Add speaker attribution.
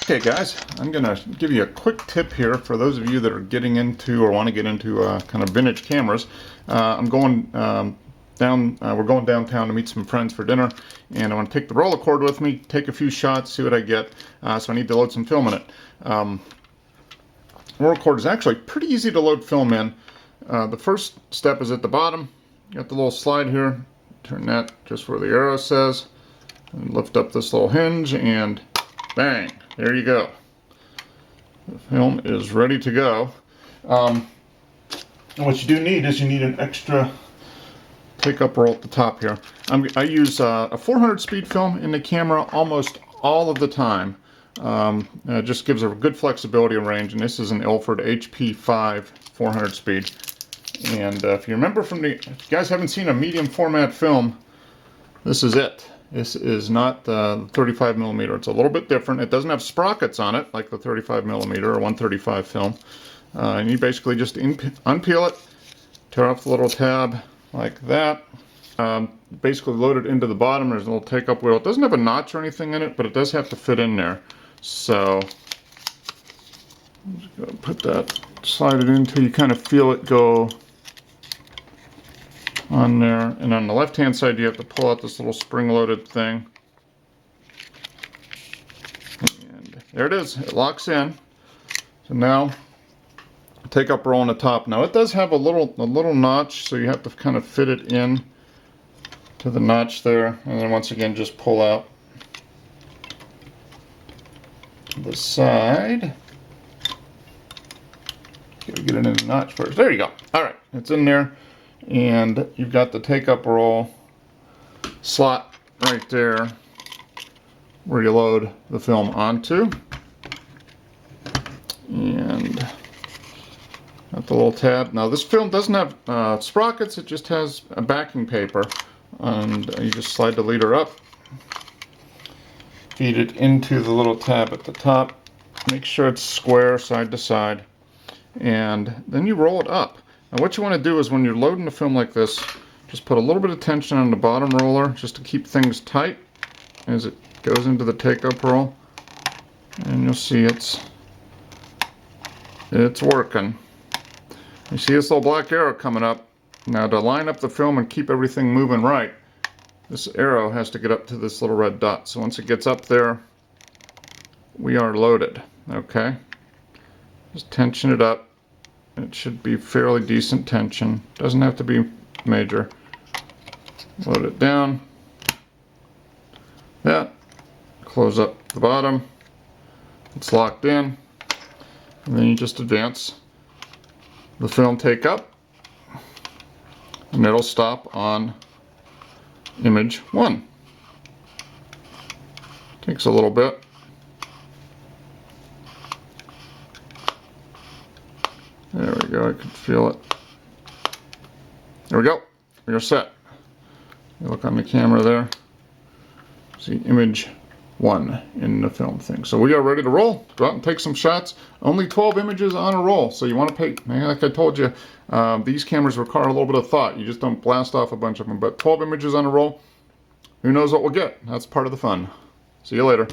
Speaker 1: Okay guys, I'm going to give you a quick tip here for those of you that are getting into or want to get into kind of vintage cameras. I'm going we're going downtown to meet some friends for dinner, and I want to take the Rolleicord with me, take a few shots, see what I get, so I need to load some film in it. Rolleicord is actually pretty easy to load film in. The first step is at the bottom. You got the little slide here, turn that just where the arrow says, and lift up this little hinge, and bang, there you go. The film is ready to go. And what you do need is you need an extra take-up roll at the top here. I use a 400 speed film in the camera almost all of the time. It just gives a good flexibility and range, and this is an Ilford HP5 400 speed. And if you remember if you guys haven't seen a medium format film, this is it. This is not the 35mm. It's a little bit different. It doesn't have sprockets on it like the 35mm or 135 film. And you basically just unpeel it, tear off the little tab like that. Basically load it into the bottom. There's a little take-up wheel. It doesn't have a notch or anything in it, but it does have to fit in there. So I'm just going to put that, slide it in until you kind of feel it go on there, and on the left hand side you have to pull out this little spring loaded thing, and there it is, it locks in. So now take up roll on the top. Now it does have a little notch, so you have to kind of fit it in to the notch there, and then once again just pull out the side. Gotta get it in the notch first. There you go. Alright, it's in there. And you've got the take-up roll slot right there where you load the film onto. And got the little tab. Now this film doesn't have sprockets, it just has a backing paper. And you just slide the leader up, feed it into the little tab at the top, make sure it's square side to side, and then you roll it up. Now what you want to do is when you're loading the film like this, just put a little bit of tension on the bottom roller just to keep things tight as it goes into the take-up roll, and you'll see it's working. You see this little black arrow coming up. Now to line up the film and keep everything moving right, this arrow has to get up to this little red dot. So once it gets up there, we are loaded. Okay, just tension it up. It should be fairly decent tension. Doesn't have to be major. Load it down. That. Close up the bottom. It's locked in. And then you just advance the film take up. And it'll stop on image 1. Takes a little bit. There we go, I can feel it. There we go, you're set. You look on the camera there, see image 1 in the film thing. So we are ready to roll. Go out and take some shots. Only 12 images on a roll, so you want to pay, like I told you, these cameras require a little bit of thought. You just don't blast off a bunch of them, but 12 images on a roll, who knows what we'll get. That's part of the fun. See you later.